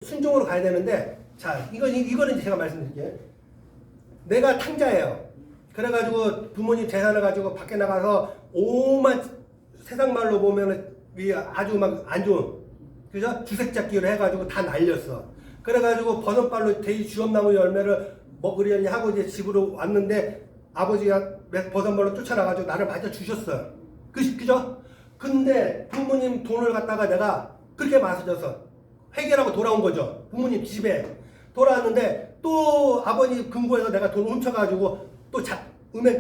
순종으로 가야 되는데, 자, 이거는 제가 말씀드릴게요. 내가 탕자예요. 그래가지고 부모님 재산을 가지고 밖에 나가서 오만 세상 말로 보면은 아주 막 안 좋은, 그죠? 주색잡기를 해가지고 다 날렸어. 그래가지고 버섯발로 돼지 주엄나무 열매를 먹으려니 하고 이제 집으로 왔는데 아버지가 버섯발로 쫓아나가지고 나를 맞아 주셨어. 그죠? 근데 부모님 돈을 갖다가 내가 그렇게 맞아줘서 해결하고 돌아온 거죠. 부모님 집에 돌아왔는데 또 아버지 금고에서 내가 돈 훔쳐가지고 또 은행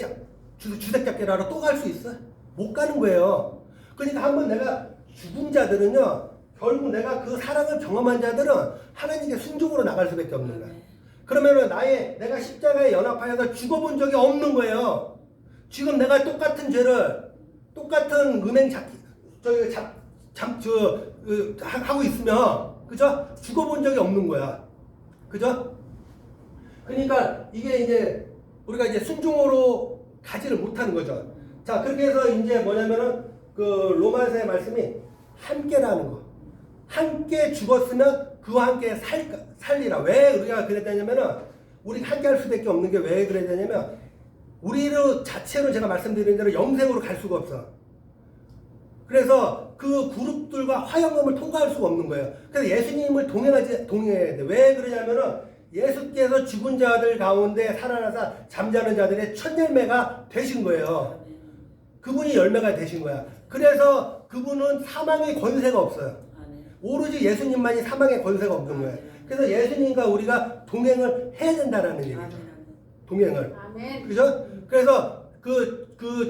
주색잡기를 하러 또 갈 수 있어? 못 가는 거예요. 그러니까 한번 내가 죽은 자들은요, 결국 내가 그 사랑을 경험한 자들은 하나님께 순종으로 나갈 수밖에 없는 거야. 그러면은 내가 십자가에 연합하여서 죽어본 적이 없는 거예요. 지금 내가 똑같은 죄를, 똑같은 은행 하고 있으면, 그죠? 죽어본 적이 없는 거야. 그죠? 그러니까 이게 이제 우리가 이제 순종으로 가지를 못하는 거죠. 자, 그렇게 해서 이제 뭐냐면은 그 로마서의 말씀이 함께라는 거. 함께 죽었으면 그와 함께 살리라. 왜 우리가 그랬냐면은 우리가 함께 할 수밖에 없는 게 왜 그랬냐면 우리로 자체로 제가 말씀드린 대로 영생으로 갈 수가 없어. 그래서 그 그룹들과 화영음을 통과할 수가 없는 거예요. 그래서 예수님을 동행해야 돼. 왜 그러냐면은 예수께서 죽은 자들 가운데 살아나서 잠자는 자들의 첫 열매가 되신 거예요. 그분이 열매가 되신 거야. 그래서 그분은 사망의 권세가 없어요. 오로지 예수님만이 사망의 권세가 없는 거예요. 그래서 예수님과 우리가 동행을 해야 된다는 얘기죠. 동행을. 그죠? 그래서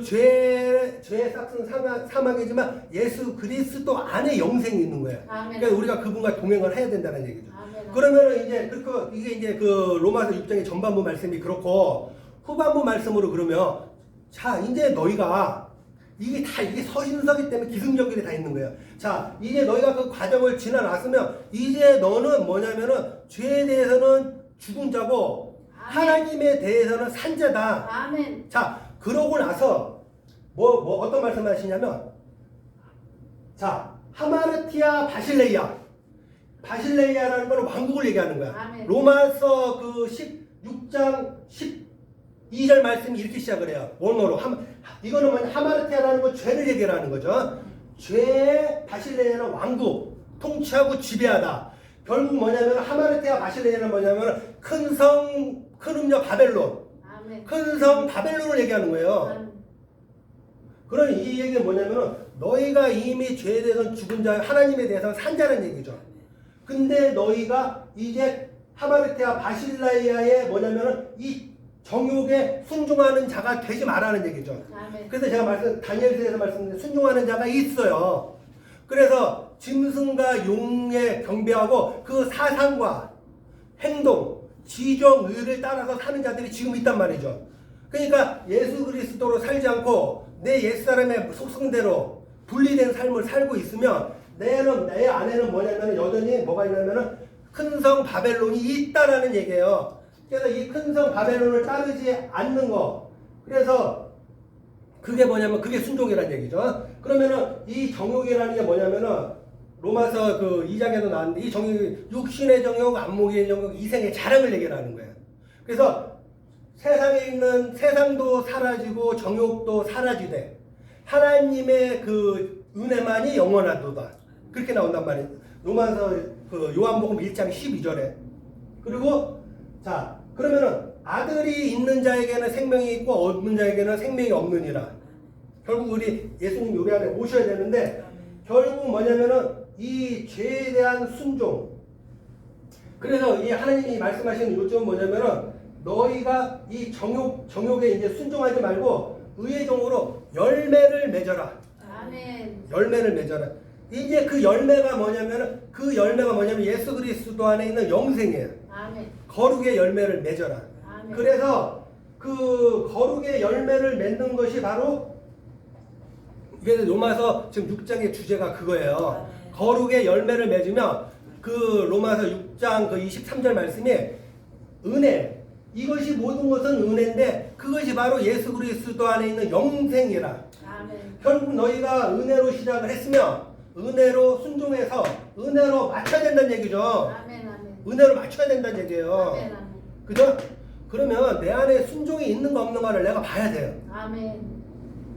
죄의 싹은 사망이지만 예수 그리스도 안에 영생이 있는 거예요. 그러니까 우리가 그분과 동행을 해야 된다는 얘기죠. 그러면은 이제 이게 이제 그 로마서 6장의 전반부 말씀이 그렇고 후반부 말씀으로 그러면 자, 이제 너희가 이게 서신서기 때문에 기승전결이 다 있는 거예요. 자, 이제 너희가 그 과정을 지나갔으면 이제 너는 뭐냐면은 죄에 대해서는 죽은 자고 하나님에 대해서는 산 자다. 아멘. 자, 그러고 나서 어떤 말씀을 하시냐면, 자, 하마르티아 바실레이아라는 건 왕국을 얘기하는 거야. 아멘. 로마서 그 16장 12절 말씀이 이렇게 시작을 해요. 원어로. 이거는 뭐냐, 하마르티아라는 건 죄를 얘기하는 거죠. 죄, 바실레이아는 왕국, 통치하고 지배하다. 결국 뭐냐면 하마르티아 바실레이아는 뭐냐면 큰 음녀 바벨론. 큰 성 바벨론을 얘기하는 거예요. 그러니 이 얘기는 뭐냐면 너희가 이미 죄에 대해서는 죽은 자, 하나님에 대해서는 산 자는 얘기죠. 근데 너희가 이제 하마르티아 바실레이아의 뭐냐면 이 정욕에 순종하는 자가 되지 말라는 얘기죠. 그래서 제가 다니엘서에서 말씀드린 순종하는 자가 있어요. 그래서 짐승과 용에 경배하고 그 사상과 행동, 지정, 의를 따라서 사는 자들이 지금 있단 말이죠. 그러니까 예수 그리스도로 살지 않고 내 옛사람의 속성대로 분리된 삶을 살고 있으면 내 안에는 뭐냐면 여전히 뭐가 있냐면은 큰 성 바벨론이 있다라는 얘기예요. 그래서 이 큰 성 바벨론을 따르지 않는 거. 그래서 그게 뭐냐면 그게 순종이라는 얘기죠. 그러면은 이 정욕이라는 게 뭐냐면은 로마서 그 2장에도 나왔는데 이 정욕이 육신의 정욕, 안목의 정욕, 이생의 자랑을 얘기하는 거예요. 그래서 세상에 있는 세상도 사라지고 정욕도 사라지되 하나님의 그 은혜만이 영원하도다. 그렇게 나온단 말이에요. 로마서 그 요한복음 1장 12절에. 그리고 자, 그러면은 아들이 있는 자에게는 생명이 있고 없는 자에게는 생명이 없느니라. 결국 우리 예수님 요리 안에 오셔야 되는데 결국 뭐냐면은 이 죄에 대한 순종. 그래서 이 하나님이 말씀하시는 요점은 뭐냐면은 너희가 이 정욕에 이제 순종하지 말고 의의 종으로 열매를 맺어라. 아멘. 열매를 맺어라. 이제 그 열매가 뭐냐면은 예수 그리스도 안에 있는 영생이에요. 아멘. 거룩의 열매를 맺어라. 아멘. 그래서 그 거룩의 열매를 맺는 것이 바로 이게 로마서 지금 6장의 주제가 그거예요. 거룩의 열매를 맺으면 그 로마서 6장 그 23절 말씀이 은혜. 이것이 모든 것은 은혜인데 그것이 바로 예수 그리스도 안에 있는 영생이라. 아멘. 결국 너희가 은혜로 시작을 했으면 은혜로 순종해서 은혜로 맞춰야 된다는 얘기죠. 아멘, 아멘. 은혜로 맞춰야 된다는 얘기예요. 아멘, 아멘. 그죠? 그러면 내 안에 순종이 있는가 없는가를 내가 봐야 돼요. 아멘.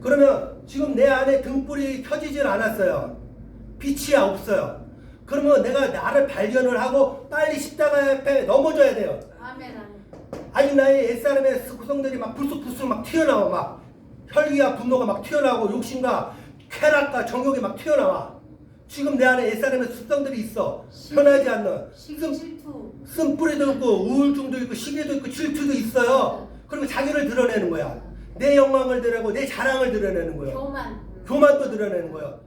그러면 지금 내 안에 등불이 켜지질 않았어요. 빛이 없어요. 그러면 내가 나를 발견을 하고 빨리 십자가 앞에 넘어져야 돼요. 아멘, 아멘. 아니 나의 옛사람의 구성들이 막 불쑥불쑥 막 튀어나와. 막 혈기와 분노가 막 튀어나오고 욕심과 쾌락과 정욕이 막 튀어나와. 지금 내 안에 옛사람의 습성들이 있어. 편하지 않는 시기 질투. 쓴뿌리도 있고 우울증도 있고 시기도 있고 질투도 있어요. 그리고 자기를 드러내는 거야. 내 영광을 드러내고 내 자랑을 드러내는 거예요. 교만. 교만도 드러내는 거예요.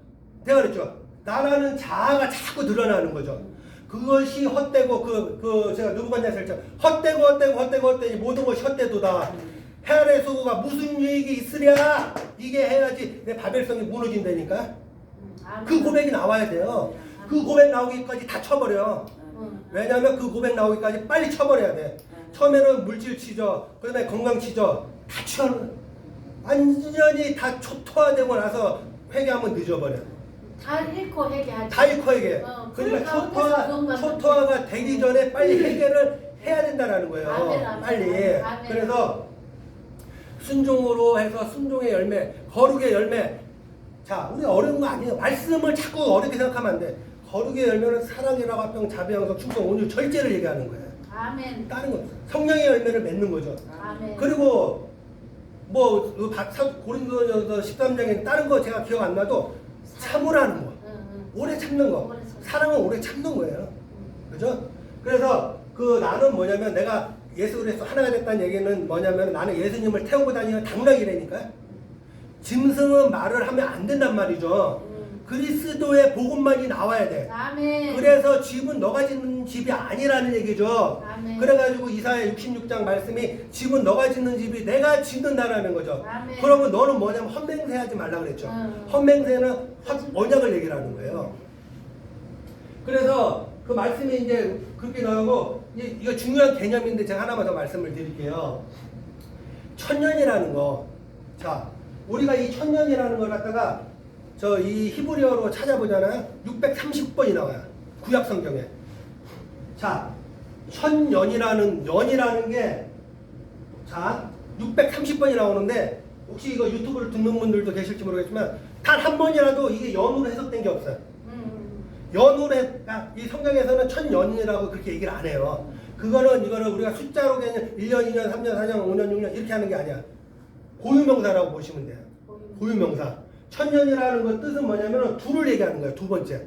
내가 그랬죠. 나라는 자아가 자꾸 드러나는 거죠. 그것이 헛되고 제가 누구간냐설죠. 헛되고 이 모든 것이 헛되도다. 해 아래 소고가 무슨 유익이 있으랴. 이게 해야지 내 바벨성이 무너진다니까. 그 고백이 나와야 돼요. 그 고백 나오기까지 다 쳐버려. 왜냐하면 그 고백 나오기까지 빨리 쳐버려야 돼. 처음에는 물질 치죠. 그 다음에 건강 치죠. 다 치워. 완전히 다 초토화되고 나서 회개하면 늦어버려. 다 잃고 회개하지. 다 잃고 회개. 그러니까 초토화가 되기 전에 빨리 회개를 해야 된다는 거예요. 아멘, 아멘, 빨리. 아멘. 그래서 순종으로 해서 순종의 열매, 거룩의 열매. 자, 우리 어려운 거 아니에요. 말씀을 자꾸 어렵게 생각하면 안 돼. 거룩의 열매는 사랑이라고 합병, 자비, 양성, 충성, 온유, 절제를 얘기하는 거예요. 아멘. 다른 거 성령의 열매를 맺는 거죠. 아멘. 그리고 뭐 고린도전서 13장에 다른 거 제가 기억 안 나도 참으라는 거. 오래 참는 거. 오래 참는 사랑은 오래 참는 거예요. 그죠? 그래서 나는 뭐냐면 내가 예수 그리스도 하나가 됐다는 얘기는 뭐냐면 나는 예수님을 태우고 다니는 당나귀라니까. 짐승은 말을 하면 안 된단 말이죠. 그리스도의 복음만이 나와야 돼. 아멘. 그래서 집은 너가 짓는 집이 아니라는 얘기죠. 아멘. 그래가지고 이사야 66장 말씀이 집은 너가 짓는 집이 내가 짓는다라는 거죠. 아멘. 그러면 너는 뭐냐면 헛맹세 하지 말라 그랬죠. 헛맹세는 언약을 얘기하는 거예요. 그래서 그 말씀이 이제 그렇게 나오고 이거 중요한 개념인데 제가 하나만 더 말씀을 드릴게요. 천년이라는 거. 자, 우리가 이 천년이라는 걸 갖다가 이 히브리어로 찾아보잖아요. 630번이 나와요. 구약 성경에. 자, 년이라는 게 자, 630번이 나오는데 혹시 이거 유튜브를 듣는 분들도 계실지 모르겠지만 단 한 번이라도 이게 연으로 해석된 게 없어요. 연으로 이 성경에서는 천년이라고 그렇게 얘기를 안 해요. 이거를 우리가 숫자로 그냥 1년, 2년, 3년, 4년, 5년, 6년 이렇게 하는 게 아니야. 고유명사라고 보시면 돼요. 고유명사. 천년이라는 것 뜻은 뭐냐면 둘을 얘기하는 거예요. 두 번째.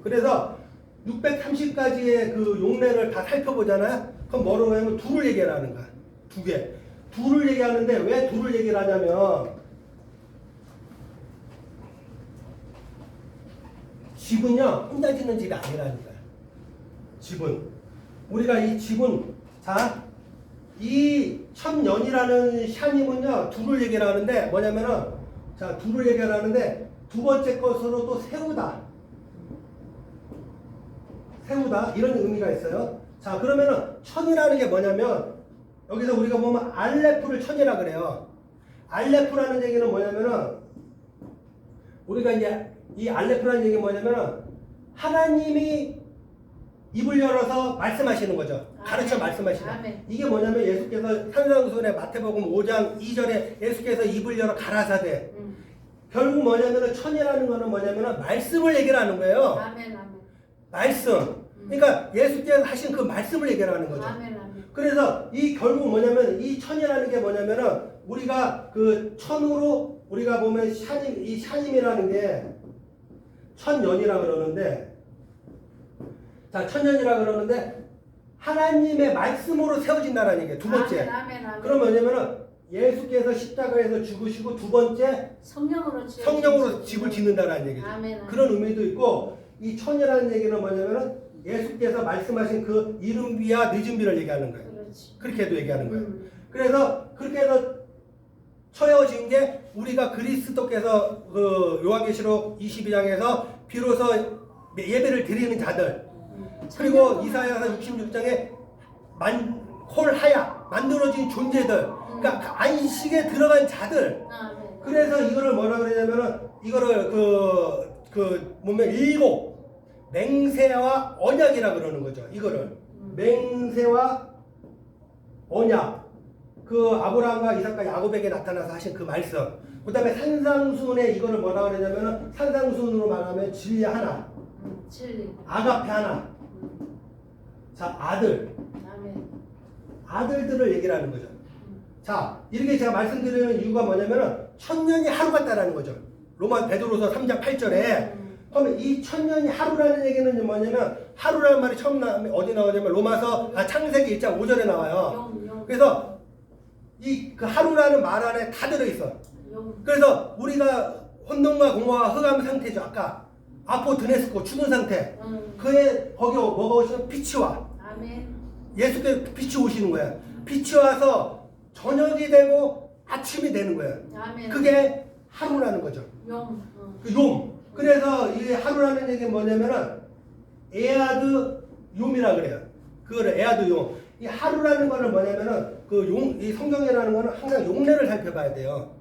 그래서 630가지의 그 용례를 다 살펴보잖아요. 그럼 뭐라고 하냐면 둘을 얘기하는 거야. 두 개. 둘을 얘기하는데 왜 둘을 얘기를 하냐면 집은요 혼자 짓는 집이 아니라는 거야. 집은 우리가 이 집은 자 이 천년이라는 샤님은요 둘을 얘기를 하는데 뭐냐면은 자 둘을 얘기를 하는데 두 번째 것으로 또 세우다 이런 의미가 있어요. 자 그러면은 천이라는 게 뭐냐면 여기서 우리가 보면 알레프를 천이라 그래요. 알레프라는 얘기는 뭐냐면은 우리가 이제 이 알레프라는 얘기는 뭐냐면은 하나님이 입을 열어서 말씀하시는 거죠. 가르쳐 말씀하시는. 이게 뭐냐면 예수께서 산상수훈의 마태복음 5장 2절에 예수께서 입을 열어 가라사대. 결국 뭐냐면은 천이라는 거는 뭐냐면은 말씀을 얘기를 하는 거예요. 아멘, 아멘. 말씀. 그러니까 예수께서 하신 그 말씀을 얘기를 하는 거죠. 아멘, 아멘. 그래서 이 결국 뭐냐면 이 천이라는 게 뭐냐면은 우리가 그 천으로 우리가 보면 이 샤님이라는 게 천년이라 그러는데 자 천년이라 그러는데 하나님의 말씀으로 세워진다라는 얘기예요. 두 번째. 아멘, 아멘. 그럼 뭐냐면은 예수께서 십자가에서 죽으시고 두 번째 성령으로 집을 짓는다라는 얘기죠. 아멘. 그런 의미도 있고 이 천이라는 얘기는 뭐냐면은 예수께서 말씀하신 그 이른 비와 늦은 비를 얘기하는 거예요. 그렇지. 그렇게도 얘기하는 거예요. 그래서 그렇게 해서 처여진 게 우리가 그리스도께서 그 요한계시록 22장에서 비로소 예배를 드리는 자들 그리고 이사야서 66장에 홀하야 만들어진 존재들 그러니까 그 안식에 들어간 자들 그래서 이거를 뭐라 그러냐면은 이거를 그 그 보면 일곱 맹세와 언약이라 그러는 거죠. 이거를 맹세와 언약. 그 아브라함과 이삭과 야곱에게 나타나서 하신 그 말씀. 그다음에 산상순에 이거를 뭐라 그러냐면은 산상순으로 말하면 진리 하나, 진리. 아가페 하나. 자, 아들. 아멘. 아들들을 얘기를 하는 거죠. 자, 이렇게 제가 말씀드리는 이유가 뭐냐면은 천년이 하루 같다라는 거죠. 로마 베드로서 3장 8절에. 그러면 이 천년이 하루라는 얘기는 뭐냐면 하루라는 말이 처음 어디 나오냐면 로마서 창세기 1장 5절에 나와요. 그래서 이 그 하루라는 말 안에 다 들어있어. 그래서 우리가 혼돈과 공허와 흑암 상태죠. 아까 아포드네스코 죽은 상태. 그에 거기 뭐가 오시면 빛이 와. 아멘. 예수께서 빛이 오시는 거예요. 빛이 와서 저녁이 되고 아침이 되는 거예요. 아멘. 그게 하루라는 거죠. 용. 그 욤. 그래서 이 하루라는 얘기는 뭐냐면은 에아드 욤이라 그래요. 그거를 에아드 욤. 이 하루라는 거는 뭐냐면은 이 성경이라는 거는 항상 용례를 살펴봐야 돼요.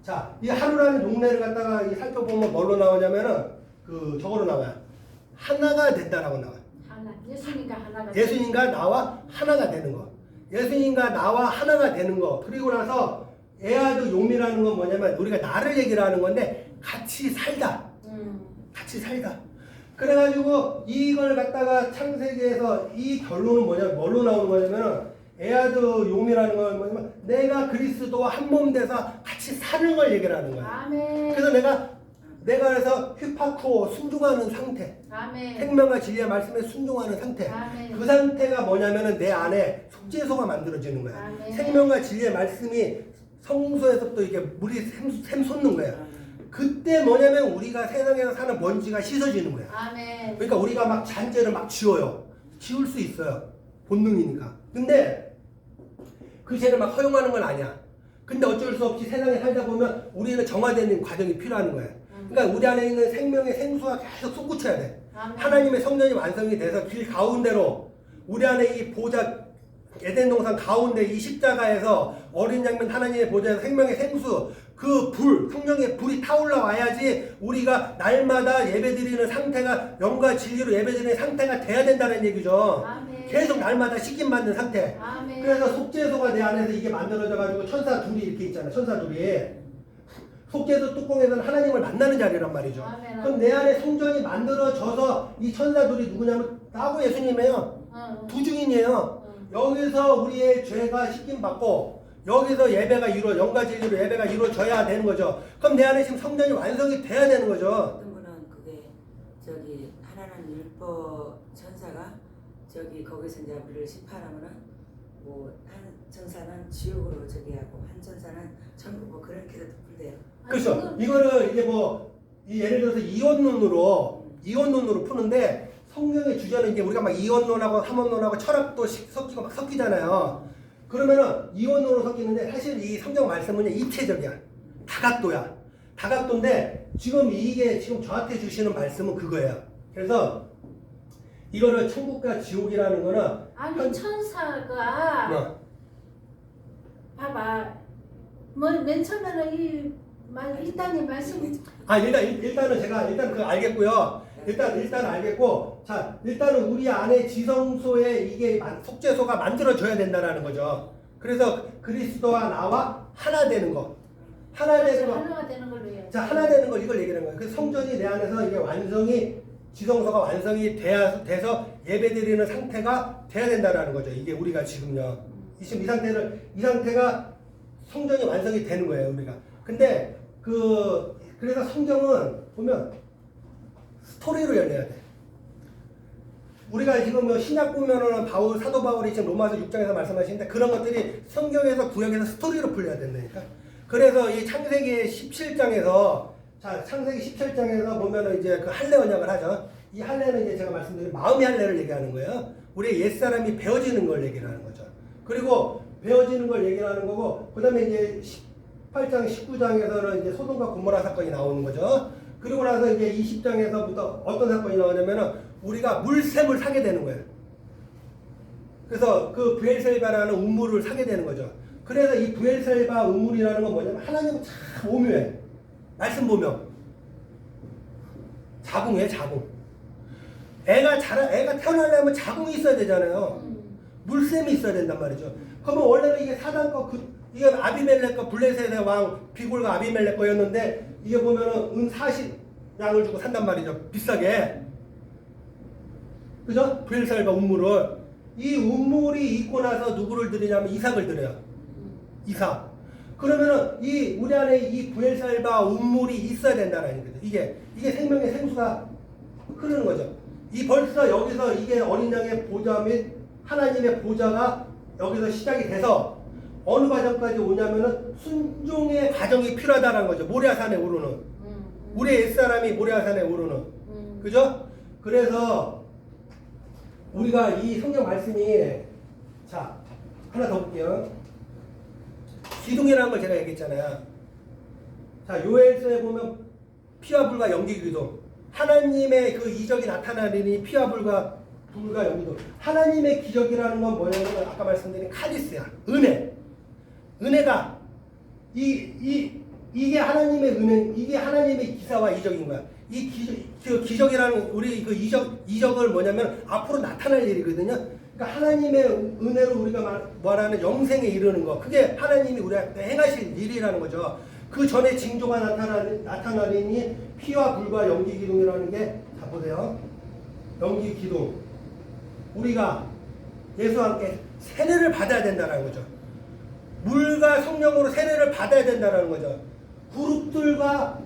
자, 이 하루라는 용례를 갖다가 살펴보면 뭘로 나오냐면은 저거로 나와요. 하나가 된다라고 나와요. 하나. 예수님과 하나가. 예수님과 나와 하나가 되는 거. 예수님과 나와 하나가 되는 거. 그리고 나서 에아드 욤이라는 건 뭐냐면 우리가 나를 얘기를 하는 건데 같이 살다. 같이 살다. 그래가지고 이걸 갖다가 창세기에서 이 결론은 뭐냐면 뭘로 나오는 거냐면은 에아드 욤이라는 건 뭐냐면 내가 그리스도와 한 몸 돼서 같이 사는 걸 얘기를 하는 거야. 아멘. 그래서 내가 그래서 휘파쿠오 순종하는 상태. 아멘. 생명과 진리의 말씀에 순종하는 상태. 아멘. 그 상태가 뭐냐면은 내 안에 속죄소가 만들어지는 거야. 아멘. 생명과 진리의 말씀이 성소에서부터 이렇게 물이 샘솟는 거야. 그때 뭐냐면 우리가 세상에서 사는 먼지가 씻어지는 거야. 아멘. 그러니까 우리가 막 잔재를 막 지워요. 지울 수 있어요. 본능이니까. 근데 그 죄를 막 허용하는 건 아니야. 근데 어쩔 수 없이 세상에 살다 보면 우리는 정화되는 과정이 필요한 거야. 그러니까 우리 안에 있는 생명의 생수가 계속 솟구쳐야 돼. 아멘. 하나님의 성전이 완성이 돼서 길 가운데로 우리 안에 이 보좌 에덴 동산 가운데 이 십자가에서 어린 양면 하나님의 보좌에서 생명의 생수 그 불, 성령의 불이 타올라 와야지 우리가 날마다 예배드리는 상태가 영과 진리로 예배드리는 상태가 돼야 된다는 얘기죠. 아멘. 계속 날마다 식임 받는 상태. 아멘. 그래서 속죄소가 내 안에서 이게 만들어져 가지고 천사 둘이 이렇게 있잖아. 천사 둘이. 속죄소 뚜껑에서는 하나님을 만나는 자리란 말이죠. 아멘. 그럼 내 안에 성전이 만들어져서 이 천사 둘이 누구냐면 나하고 예수님이에요. 두 증인이에요. 여기서 우리의 죄가 씻김 받고 여기서 예배가 영과 진리로 예배가 이루어져야 되는 거죠. 그럼 내 안에 지금 성전이 완성이 돼야 되는 거죠. 어떤 분은 그게 하나는 율법 천사가 거기서 이제 우리를 심판하면은 한 천사는 지옥으로 하고 한 천사는 천국 그렇게도 풀대요. 그렇죠. 이거를 이게 예를 들어서 이원론으로 푸는데 성경의 주제는 이게 우리가 막 이원론하고 삼원론하고 철학도 섞이고 막 섞이잖아요. 그러면은 이원론으로 섞이는데 사실 이 성경 말씀은 입체적이야. 다각도야. 다각도인데 이게 지금 저한테 주시는 말씀은 그거예요. 그래서 이거를 천국과 지옥이라는 거는 아니 천사가 봐봐. 맨 처음에는 일단의 말씀. 일단은 제가 그거 알겠고요. 일단 알겠고, 자, 일단은 우리 안에 지성소에 이게 속죄소가 만들어져야 된다는 거죠. 그래서 그리스도와 나와 하나 되는 거. 하나 되는 거. 하나가 되는 걸로 해요. 자, 하나 되는 거 이걸 얘기하는 거예요. 그 성전이 내 안에서 이게 지성소가 완성이 돼서 예배드리는 상태가 돼야 된다는 거죠. 이게 우리가 지금요. 지금 이 상태가 성전이 완성이 되는 거예요, 우리가. 근데 그래서 성경은 보면 스토리로 열려야 돼. 우리가 지금 신약 보면은 사도 바울이 지금 로마서 6장에서 말씀하시는데 그런 것들이 성경에서 구약에서 스토리로 풀려야 된다니까. 그래서 이 창세기 17장에서 보면은 이제 그 할례 언약을 하죠. 이 할례는 이제 제가 말씀드린 마음의 할례를 얘기하는 거예요. 우리의 옛사람이 베어지는 걸 얘기를 하는 거죠. 그리고 베어지는 걸 얘기를 하는 거고, 그 다음에 이제 18장, 19장에서는 이제 소돔과 고모라 사건이 나오는 거죠. 그리고 나서 이제 20장에서부터 어떤 사건이 나오냐면은 우리가 물샘을 사게 되는 거예요. 그래서 그 브엘셀바라는 우물을 사게 되는 거죠. 그래서 이 브엘셀바 우물이라는 건 뭐냐면 하나님은 참 오묘해. 말씀 보면 자궁이에요, 자궁. 애가 태어나려면 자궁이 있어야 되잖아요. 물샘이 있어야 된단 말이죠. 그러면 원래는 이게 사단거 이게 아비멜렉 거 블레셋의 왕 비골과 아비멜렉 거였는데 이게 보면은 은 40양을 주고 산단 말이죠. 비싸게. 그죠? 브엘살바 운물을. 이 운물이 있고 나서 누구를 드리냐면 이삭을 드려요. 이삭. 그러면은 이 우리 안에 이 브엘살바 운물이 있어야 된다는 거죠. 이게 생명의 생수가 흐르는 거죠. 이 벌써 여기서 이게 어린 양의 보좌 및 하나님의 보좌가 여기서 시작이 돼서 어느 과정까지 오냐면은 순종의 과정이 필요하다는 거죠. 모리아산에 오르는. 우리 옛사람이 모리아산에 오르는. 그죠? 그래서 우리가 이 성경 말씀이 자 하나 더 볼게요. 기둥이라는 걸 제가 얘기했잖아요. 자 요엘서에 보면 피와 불과 연기 기둥. 하나님의 그 이적이 나타나리니 피와 불과 연기도. 하나님의 기적이라는 건 뭐냐면 아까 말씀드린 카리스야. 은혜가 이게 하나님의 은혜, 이게 하나님의 기사와 이적인 거야. 이 기적이라는 우리 그 이적을 뭐냐면 앞으로 나타날 일이거든요. 그러니까 하나님의 은혜로 우리가 말하는 영생에 이르는 거. 그게 하나님이 우리한테 행하실 일이라는 거죠. 그 전에 징조가 나타나리니 피와 불과 연기 기둥이라는 게 자 보세요. 연기 기둥. 우리가 예수와 함께 세례를 받아야 된다는 거죠. 물과 성령으로 세례를 받아야 된다는 거죠. 그룹들과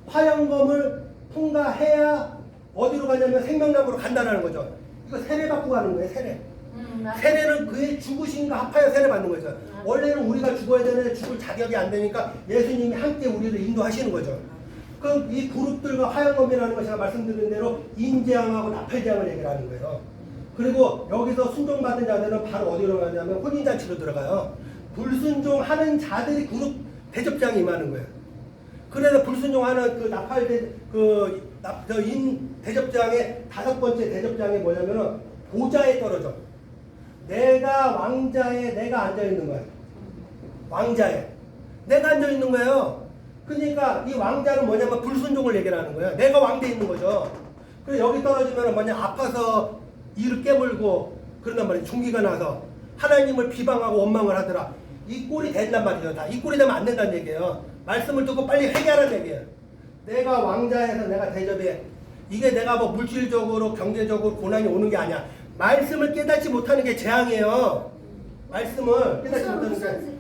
화영검을 통과해야 어디로 가냐면 생명나무로 간다는 거죠. 이거 세례 받고 가는 거예요. 세례는 그의 죽으심과 합하여 세례 받는 거죠. 원래는 우리가 죽어야 되는데 죽을 자격이 안 되니까 예수님이 함께 우리를 인도하시는 거죠. 그럼 이 그룹들과 화영검이라는 거 제가 말씀드린 대로 인재앙하고 나팔재앙을 얘기하는 거예요. 그리고 여기서 순종받은 자들은 바로 어디로 가냐면 혼인잔치로 들어가요. 불순종하는 자들이 그룹 대접장이 임하는 거예요. 그래서 불순종하는 그 대접장의 5번째 대접장이 뭐냐면은 보좌에 떨어져. 내가 왕자에 내가 앉아 있는 거야. 왕자에 내가 앉아 있는 거예요. 그러니까 이 왕자는 뭐냐면 불순종을 얘기하는 거예요. 내가 왕대에 있는 거죠. 그래서 여기 떨어지면 뭐냐 아파서 이를 깨물고 그런단 말이에요. 종기가 나서 하나님을 비방하고 원망을 하더라. 이 꼴이 된단 말이죠. 다 이 꼴이 되면 안 된다는 얘기예요. 말씀을 듣고 빨리 회개하라는 얘기예요. 내가 왕자에서 내가 대접해. 이게 내가 뭐 물질적으로 경제적으로 고난이 오는 게 아니야. 말씀을 깨닫지 못하는 게 재앙이에요. 말씀을 깨닫지 못하는 게.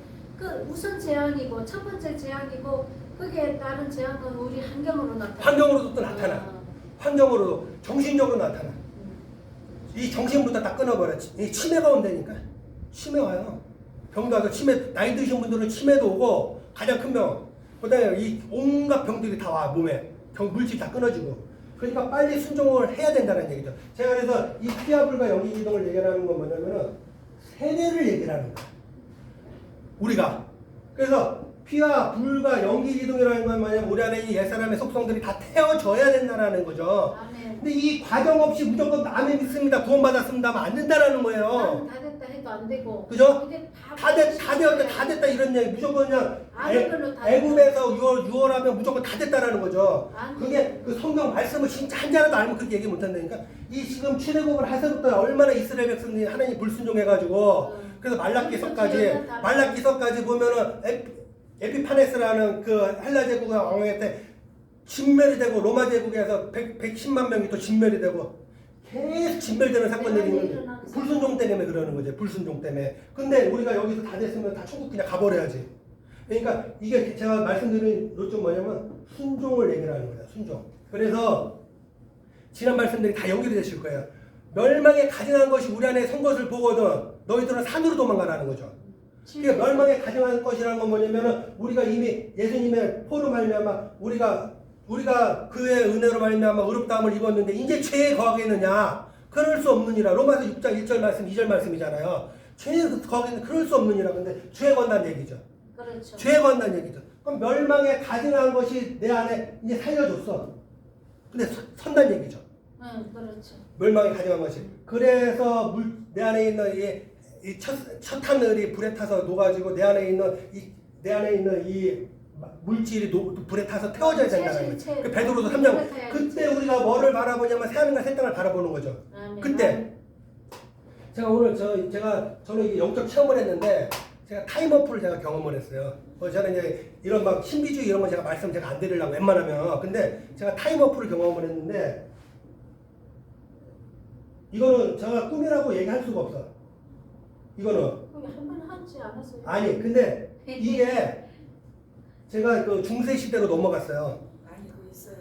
우선 재앙이고 첫 번째 재앙이고 그게 다른 재앙은 우리 환경으로 나타나. 환경으로도 또 나타나. 환경으로도 정신적으로 나타나. 이 정신부터 다 끊어버려. 이 치매가 온다니까. 치매 와요. 병도 와서 치매, 나이 드신 분들은 치매도 오고 가장 큰 병. 그다음에 이 온갖 병들이 다 와 몸에. 물질 다 끊어지고. 그러니까 빨리 순종을 해야 된다는 얘기죠. 제가 그래서 이 피와 불과 연기 기둥을 얘기하는 건 뭐냐면은 세례를 얘기하는 거야. 우리가. 그래서 피와 불과 연기 기둥이라는 건 뭐냐면 우리 안에 이 옛사람의 속성들이 다 태워져야 된다는 거죠. 아멘. 근데 이 과정 없이 무조건 아멘 믿습니다. 구원받았습니다 하면 안 된다는 거예요. 다 됐다 해도 안 되고. 그죠? 이게 다 되었다 다 됐다 이런 얘기. 무조건 그냥 아멘으로 다 애굽에서 유월하면 무조건 다 됐다라는 거죠. 안 그게 그 성경 말씀을 진짜 한 자라도 알면 그렇게 얘기 못 한다니까. 이 지금 출애굽을 하서부터 얼마나 이스라엘 백성들이 하나님 불순종해가지고 그래서 말라기서까지 보면은 에피파네스라는 그 헬라 제국의 왕의 때 진멸이 되고 로마 제국에서 110만 명이 또 진멸이 되고 계속 진멸되는 사건들이 있는데 불순종 때문에 그러는 거죠. 불순종 때문에. 근데 우리가 여기서 다 됐으면 다 천국 그냥 가버려야지. 그러니까 이게 제가 말씀드린 요점 뭐냐면 순종을 얘기하는 거예요. 순종. 그래서 지난 말씀들이 다 연결이 되실 거예요. 멸망에 가증한 것이 우리 안에 선 것을 보거든 너희들은 산으로 도망가라는 거죠. 그러니까 멸망에 가증한 것이라는 건 뭐냐면은 우리가 이미 예수님의 포로 말미암아 우리가 그의 은혜로 말미암아 의롭다함을 입었는데 이제 죄에 거하겠느냐? 그럴 수 없느니라. 로마서 6장 1절 말씀 2절 말씀이잖아요. 죄에 거하겠느냐? 그럴 수 없느니라. 근데 죄에 건다는 얘기죠. 그렇죠. 죄에 건다는 얘기죠. 그럼 멸망에 가증한 것이 내 안에 이제 살려줬어. 근데 선다는 얘기죠. 응, 그렇죠. 멸망에 가증한 것이. 그래서 내 안에 있는 이 첫 하늘이 불에 타서 녹아지고 내 안에 있는 이 물질이 불에 타서 태워져야 된다는 거죠. 채, 그 베드로서 3장. 불에 타야지. 그때 우리가 뭐를 바라보냐면 새하늘과 새 땅을 바라보는 거죠. 아멘. 그때 제가 오늘 저는 이게 영적 체험을 했는데 제가 타임어프를 제가 경험을 했어요. 저는 이제 이런 막 신비주의 이런 거 제가 말씀 제가 안 드리려고 웬만하면 근데 제가 타임어프를 경험을 했는데 이거는 제가 꿈이라고 얘기할 수가 없어. 이거는 한번 하지 않았어요? 아니 근데 이게 제가 그 중세 시대로 넘어갔어요. 많이 그 있어요.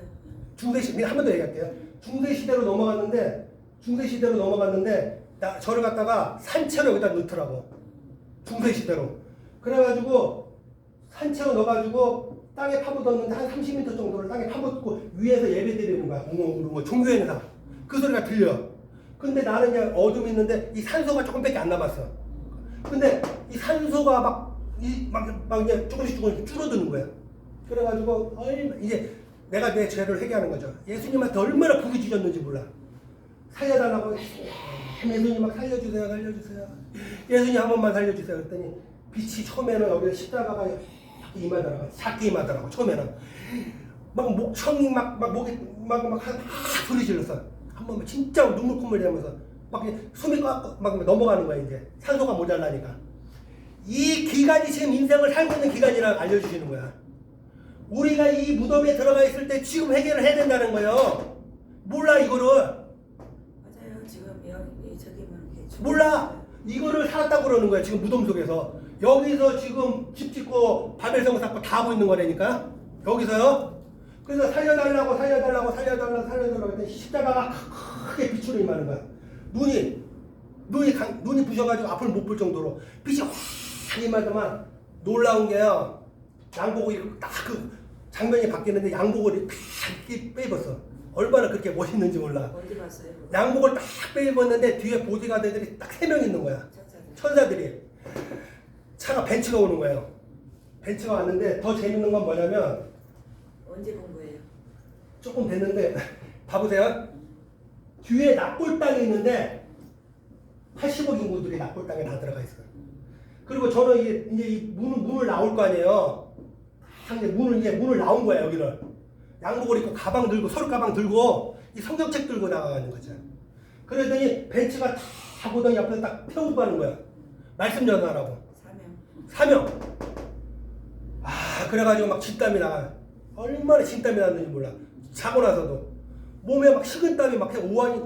중세 시대 한 번 더 얘기할게요. 중세 시대로 넘어갔는데 저를 갖다가 산채로 여기다 넣더라고. 중세 시대로. 그래가지고 산채로 넣어가지고 땅에 파묻었는데 한 30m 정도를 땅에 파묻고 위에서 예배 드리는 거야. 뭐 종교 행사. 그 소리가 들려. 근데 나는 이제 어둠이 있는데 이 산소가 조금밖에 안 남았어. 근데 이 산소가 막 이제 조금씩 줄어드는 거야. 그래가지고 이제 내가 내 죄를 회개하는 거죠. 예수님한테 얼마나 부르짖었는지 몰라. 살려달라고 예수님 막 살려주세요. 예수님 한 번만 살려주세요. 그랬더니 빛이 처음에는 여기 십자가가 작게 임하더라고. 처음에는 막 목청이 막 목에 막 소리 질렀어. 한 번만 진짜 눈물 콧물 내면서 막 숨이 막 넘어가는 거야. 이제 산소가 모자라니까. 이 기간이 지금 인생을 살고 있는 기간이라고 알려주시는 거야. 우리가 이 무덤에 들어가 있을 때 지금 해결을 해야 된다는 거예요. 몰라 이거를. 맞아요. 지금 여기 저기면 몰라. 이거를 살았다고 그러는 거야. 지금 무덤 속에서. 여기서 지금 집 짓고 바벨성 쌓고 다 하고 있는 거라니까. 여기서요. 그래서 살려달라고 했더니 십자가가 크게 빛으로 임하는 거야. 눈이 부셔가지고 앞을 못 볼 정도로 빛이 확 임하더만 놀라운 게요. 양복을 딱 그 장면이 바뀌는데 양복을 딱 이렇게 빼입었어. 얼마나 그렇게 멋있는지 몰라. 어디 갔어요? 양복을 딱 빼입었는데 뒤에 보디가드들이 딱 3명 있는 거야. 천사들이. 차가 벤츠가 오는 거예요. 벤츠가 왔는데 더 재밌는 건 뭐냐면 언제 본 거예요? 조금 됐는데 봐보세요. 뒤에 납골 땅이 있는데 80억 인구들이 납골 땅에 다 들어가 있어요. 그리고 저는 이제 이 문을 나올 거 아니에요. 이제 문을 나온 거야 여기를. 양복을 입고 가방 들고 서로 가방 들고 이 성경책 들고 나가는 거죠. 그러더니 벤츠가 다 보더니 옆에서 딱 태우고 가는 거야. 말씀 전하라고. 사명. 그래가지고 막 진땀이 나가. 얼마나 진땀이 났는지 몰라. 자고 나서도 몸에 막 식은땀이 막 오한이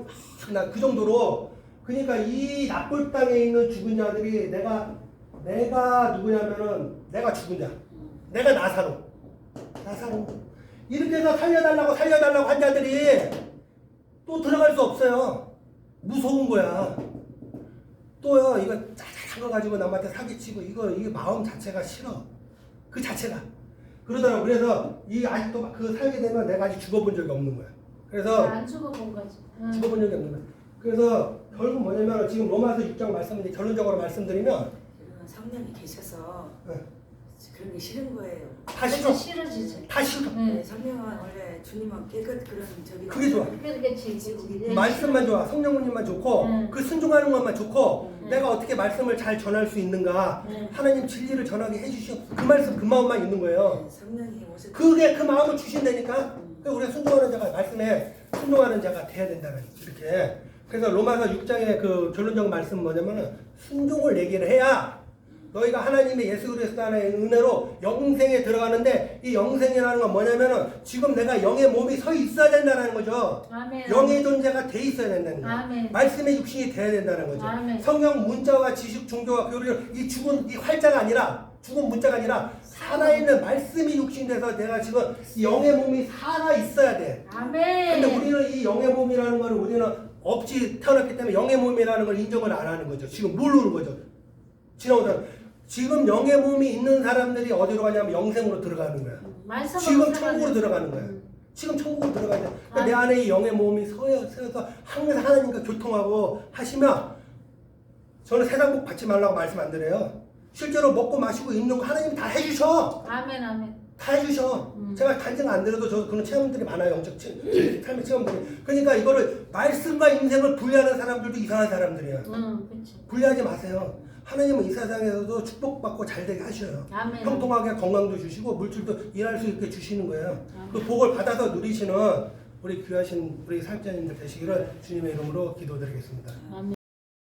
나 그 정도로. 그러니까 이 납골 땅에 있는 죽은 자들이 내가 누구냐면은 내가 죽은 자. 내가 나사로. 이렇게 해서 살려달라고 한 자들이 또 들어갈 수 없어요. 무서운 거야. 또요, 이거 짜잘한 거 가지고 남한테 사기치고, 이게 마음 자체가 싫어. 그 자체가. 그러더라고. 그래서 아직도 그 살게 되면 내가 아직 죽어본 적이 없는 거야. 그래서. 안 죽어본 거지. 죽어본 적이 없는 거야. 그래서 결국 뭐냐면 지금 로마서 6장 말씀인데 결론적으로 말씀드리면. 성령이 계셔서 네. 그런 게 싫은 거예요. 다 싫어. 싫어지지. 다 싫어. 네, 성령은 원래 주님은 깨끗 그런 저기가 그게 좋아. 그렇게 말씀만 좋아. 성령님만 좋고 그 순종하는 것만 좋고 내가 어떻게 말씀을 잘 전할 수 있는가 하나님 진리를 전하게 해주시옵소서. 그 말씀 그 마음만 있는 거예요. 성령이 오셔서 그게 그 마음을 주신다니까. 그래서 우리가 순종하는 자가 말씀에 순종하는 자가 돼야 된다는 이렇게. 그래서 로마서 6장의 그 결론적 말씀 뭐냐면은 순종을 얘기를 해야 너희가 하나님의 예수 그리스도 안의 은혜로 영생에 들어가는데 이 영생이라는 건 뭐냐면은 지금 내가 영의 몸이 서 있어야 된다는 거죠. 아멘. 영의 존재가 돼 있어야 된다는 거죠. 아멘. 말씀의 육신이 돼야 된다는 거죠. 아멘. 성경 문자와 지식 종교와 교리를 이 죽은 이 활자가 아니라 죽은 문자가 아니라 살아있는 말씀이 육신돼서 내가 지금 이 영의 몸이 살아 있어야 돼. 아멘. 근데 우리는 이 영의 몸이라는 걸 우리는 없이 태어났기 때문에 영의 몸이라는 걸 인정을 안 하는 거죠. 지금 모르는 거죠. 지금 영의 몸이 있는 사람들이 어디로 가냐면 영생으로 들어가는 거야. 지금 천국으로 들어가는 거야. 지금 천국으로 들어가야 돼. 그러니까 내 안에 이 영의 몸이 서서 항상 하나님과 교통하고 하시면 저는 세상복 받지 말라고 말씀 안 드려요. 실제로 먹고 마시고 입는 거 하나님 다 해주셔. 아멘 아멘. 다 해주셔. 제가 간증 안 드려도 저 그런 체험들이 많아요. 영적 삶의 체험들이. 그러니까 이거를 말씀과 인생을 분리하는 사람들도 이상한 사람들이야. 그렇지. 분리하지 마세요. 하나님은 이 세상에서도 축복받고 잘되게 하셔요. 아멘. 형통하게 건강도 주시고 물질도 일할 수 있게 주시는 거예요. 아멘. 그 복을 받아서 누리시는 우리 귀하신 우리 살자님들 되시기를 주님의 이름으로 기도드리겠습니다. 아멘.